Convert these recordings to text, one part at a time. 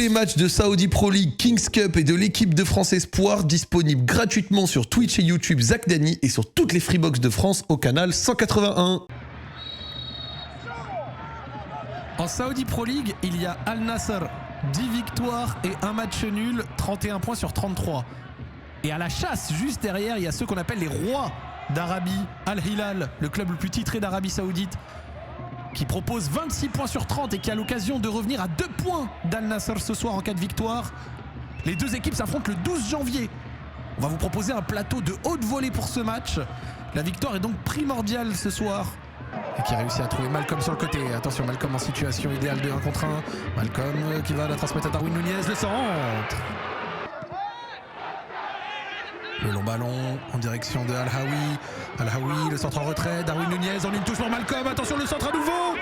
les matchs de Saudi Pro League, Kings Cup et de l'équipe de France Espoir disponibles gratuitement sur Twitch et YouTube Zach Dany et sur toutes les Freebox de France au canal 181. En Saudi Pro League, il y a Al Nassr, 10 victoires et un match nul, 31 points sur 33. Et à la chasse, juste derrière, il y a ceux qu'on appelle les rois d'Arabie, Al Hilal, le club le plus titré d'Arabie Saoudite, qui propose 26 points sur 30 et qui a l'occasion de revenir à 2 points d'Al Nassr ce soir en cas de victoire. Les deux équipes s'affrontent le 12 janvier. On va vous proposer un plateau de haute volée pour ce match. La victoire est donc primordiale ce soir. Et qui a réussi à trouver Malcolm sur le côté. Attention, Malcolm en situation idéale de 1 contre 1. Malcolm qui va la transmettre à Darwin Nunez, le centre. Le long ballon en direction de Al-Hawi. Al-Hawi, le centre en retrait. Darwin Nunez en une touche pour Malcolm. Attention, le centre à nouveau.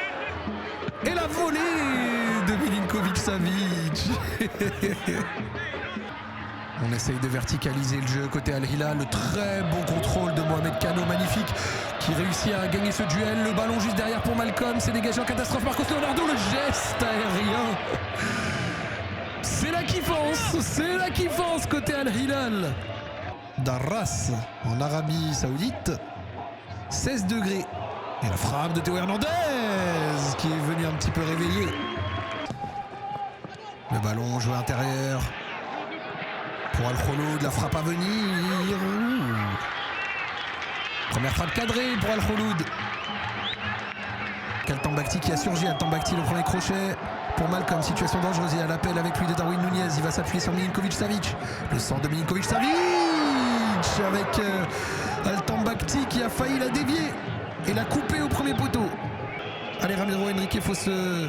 Et la volée de Milinkovic-Savic. On essaye de verticaliser le jeu côté Al-Hilal. Le très bon contrôle de Mohamed Kano, magnifique, qui réussit à gagner ce duel. Le ballon juste derrière pour Malcolm. C'est dégagé en catastrophe. Marcos Leonardo, le geste aérien. C'est la kiffance côté Al-Hilal. Darras en Arabie Saoudite, 16 degrés. Et la frappe de Théo Hernandez qui est venu un petit peu réveiller. Le ballon joué intérieur pour Al-Kholoud, la frappe à venir. Première frappe cadrée pour Al-Kholoud. Kaltambakti qui a surgi, Kaltambakti le premier crochet pour Malcolm, situation dangereuse, il y a l'appel avec lui de Darwin Nunez, il va s'appuyer sur Milinkovic-Savic. Le centre de Milinkovic-Savic avec Kaltambakti qui a failli la dévier et la couper au premier poteau. Allez, Ramiro Henrique, faut se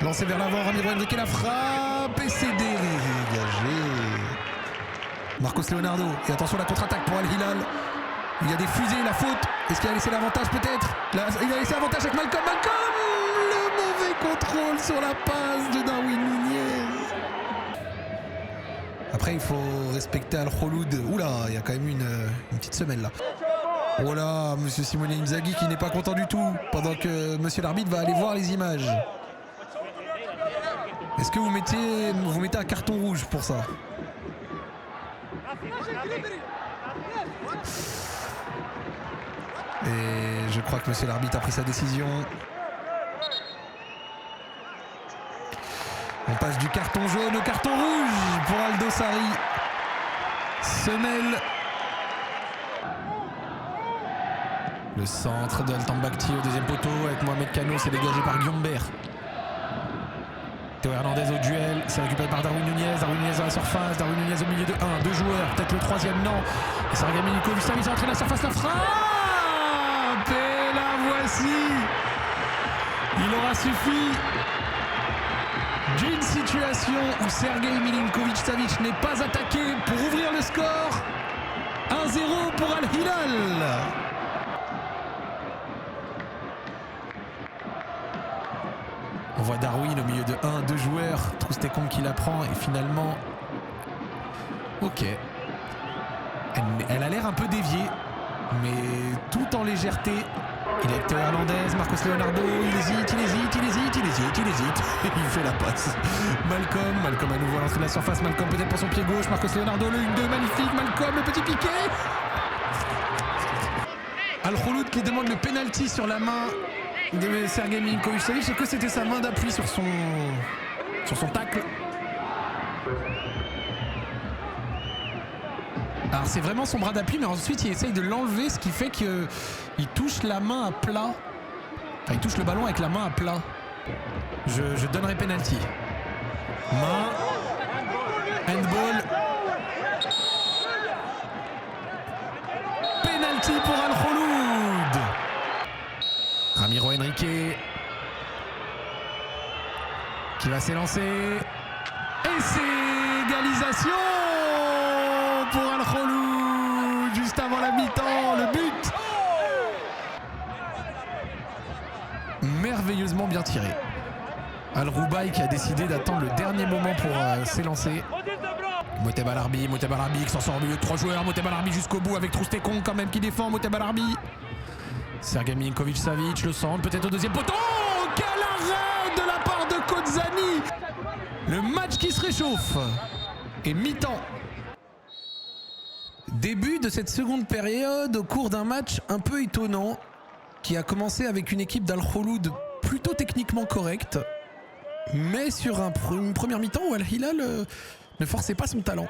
lancer vers l'avant. Ramiro Henrique, la frappe et c'est dégagé. Marcos Leonardo, et attention la contre-attaque pour Al-Hilal. Il y a des fusées, la faute. Est-ce qu'il a laissé l'avantage peut-être? Il a laissé l'avantage avec Malcolm. Le mauvais contrôle sur la passe de Darwin Nunez. Après, il faut respecter Al-Kholoud. Oula, il y a quand même une petite semelle là. Oh là, monsieur Simone Inzaghi qui n'est pas content du tout, pendant que monsieur l'arbitre va aller voir les images. Est-ce que vous mettez un carton rouge pour ça? Et je crois que monsieur l'arbitre a pris sa décision. On passe du carton jaune au carton rouge pour Aldo Sarri. Semelle. Le centre de Kaltambakti au deuxième poteau avec Mohamed Kano, c'est dégagé par Guillaume-Bert. Théo Hernandez au duel, c'est récupéré par Darwin Nunez. Darwin Nunez à la surface, Darwin Nunez au milieu de 2 joueurs, peut-être le troisième, non. Et ça regarde Milinkovic-Savic, rentré dans la surface, la frappe. Et la voici. Il aura suffi d'une situation où Sergei Milinkovic-Savic n'est pas attaqué pour ouvrir le score. 1-0 pour Al-Hilal. On voit Darwin au milieu de 2 joueurs. Troustekong qui la prend et finalement... Ok. Elle a l'air un peu déviée, mais tout en légèreté. Il est Théo Hernandez, Marcos Leonardo, il hésite. Il fait la passe. Malcolm à nouveau à l'entrée de la surface. Malcolm peut-être pour son pied gauche. Marcos Leonardo, le 1-2 magnifique. Malcolm, le petit piqué. Al-Kholoud qui demande le penalty sur la main de Sergei Milinkovic-Savic. C'est que c'était sa main d'appui sur son tacle. Alors c'est vraiment son bras d'appui, mais ensuite il essaye de l'enlever, ce qui fait qu'il touche la main à plat. Enfin, il touche le ballon avec la main à plat. Je donnerai penalty. Main. Handball. Penalty pour Al-Kholoud. Ramiro Henrique qui va s'élancer. Et c'est égalisation pour Al-Kholoud juste avant la mi-temps, le but. Merveilleusement bien tiré. Al-Roubaï qui a décidé d'attendre le dernier moment pour s'élancer. Moteb Al Arbi qui s'en sort au milieu de 3 joueurs. Moteb Al Arbi jusqu'au bout avec Troustekong quand même qui défend. Moteb Al Arbi. Sergei Milinkovic-Savic, le centre peut-être au deuxième poteau. Quel arrêt de la part de Kotzani. Le match qui se réchauffe. Et mi-temps. Début de cette seconde période au cours d'un match un peu étonnant qui a commencé avec une équipe d'Al-Khouloud plutôt techniquement correcte, mais sur une première mi-temps où Al-Hilal ne forçait pas son talent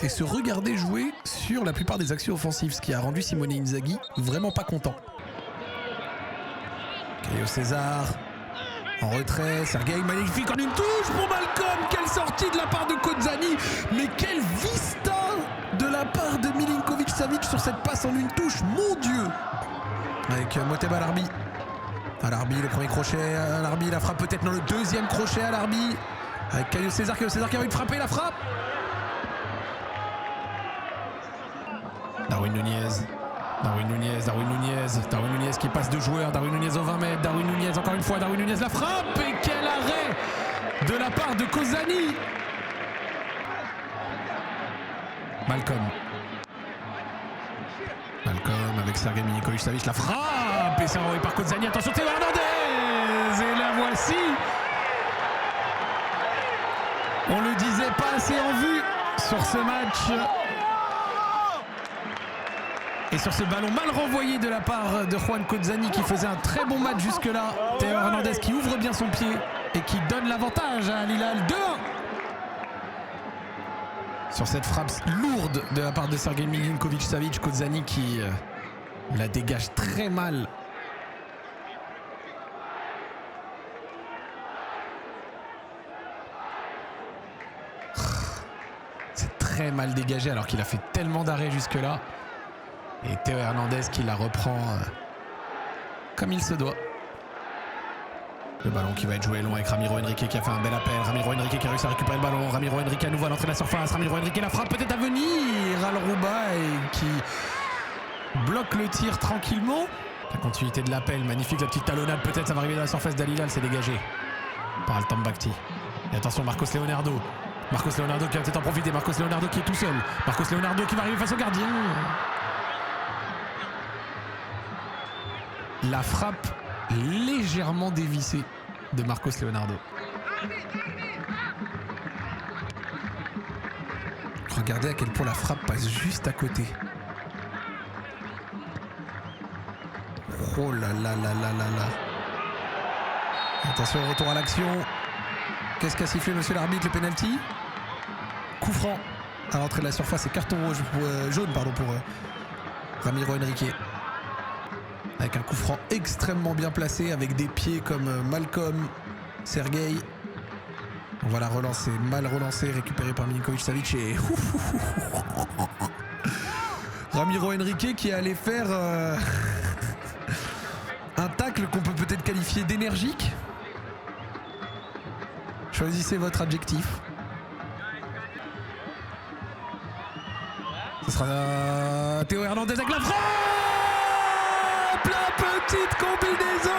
et se regardait jouer sur la plupart des actions offensives, ce qui a rendu Simone Inzaghi vraiment pas content. Caio César en retrait, Sergueï magnifique en une touche pour Malcolm, quelle sortie de la part de Kodzani, mais quelle vista de la part de Milinkovic Savic sur cette passe en une touche, mon Dieu. Avec Moteb Alarbi. Alarbi, le premier crochet, Alarbi, la frappe peut-être dans le deuxième crochet, Alarbi. Avec Caio César qui a envie de frapper, la frappe. Darwin Nunez qui passe de joueur, Darwin Nunez au 20 mètres, Darwin Nunez encore une fois, Darwin Nunez la frappe et quel arrêt de la part de Kozani. Malcolm avec Sergueï Milinkovic-Savic, la frappe et c'est envoyé par Kozani, attention Théo Hernandez et la voici. On le disait pas assez en vue sur ce match. Et sur ce ballon mal renvoyé de la part de Juan Kozani qui faisait un très bon match jusque-là. Théo Hernandez qui ouvre bien son pied et qui donne l'avantage à Al-Hilal 2-1. Sur cette frappe lourde de la part de Sergueï Milinkovic-Savic, Kozani qui la dégage très mal. C'est très mal dégagé alors qu'il a fait tellement d'arrêts jusque-là. Et Théo Hernandez qui la reprend comme il se doit. Le ballon qui va être joué long avec Ramiro Henrique qui a fait un bel appel. Ramiro Henrique qui a réussi à récupérer le ballon. Ramiro Henrique à nouveau à l'entrée de la surface. Ramiro Henrique la frappe peut-être à venir. Al-Roubaï qui bloque le tir tranquillement. La continuité de l'appel, magnifique, la petite talonnade peut-être, ça va arriver dans la surface d'Al-Hilal, c'est dégagé par Al-Tambakti. Et attention Marcos Leonardo qui va peut-être en profiter. Marcos Leonardo qui est tout seul. Marcos Leonardo qui va arriver face au gardien. La frappe légèrement dévissée de Marcos Leonardo. Regardez à quel point la frappe passe juste à côté. Oh là là là là là là. Attention, retour à l'action. Qu'est-ce qu'a sifflé monsieur l'arbitre, le penalty? Coup franc à l'entrée de la surface et carton rouge jaune pour Ramiro Henrique. Avec un coup franc extrêmement bien placé, avec des pieds comme Malcolm, Sergueï. On va la relancer, mal relancée, récupérée par Milinkovic-Savic et Ramiro Henrique qui allait faire un tacle qu'on peut peut-être qualifier d'énergique. Choisissez votre adjectif. Ce sera Théo Hernandez avec la frappe. La petite combinaison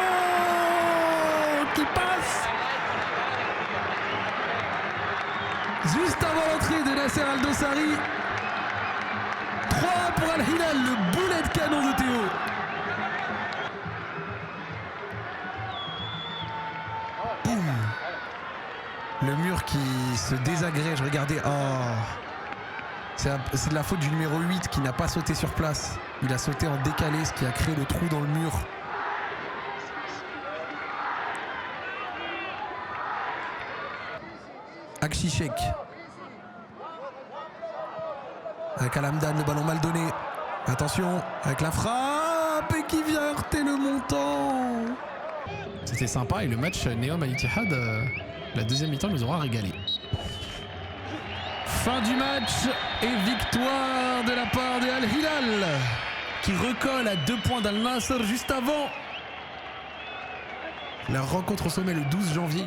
qui passe juste avant l'entrée de Nasser Al-Dossari. 3 pour Al-Hilal, le boulet de canon de Théo. Boum. Le mur qui se désagrège, regardez. Oh. C'est de la faute du numéro 8 qui n'a pas sauté sur place. Il a sauté en décalé, ce qui a créé le trou dans le mur. Akshishek. Avec Alamdan, le ballon mal donné. Attention, avec la frappe et qui vient heurter le montant. C'était sympa et le match Neom Al-Ittihad, la deuxième mi-temps nous aura régalé. Fin du match et victoire de la part de Al-Hilal qui recolle à 2 points d'Al-Nasr juste avant la rencontre au sommet le 12 janvier.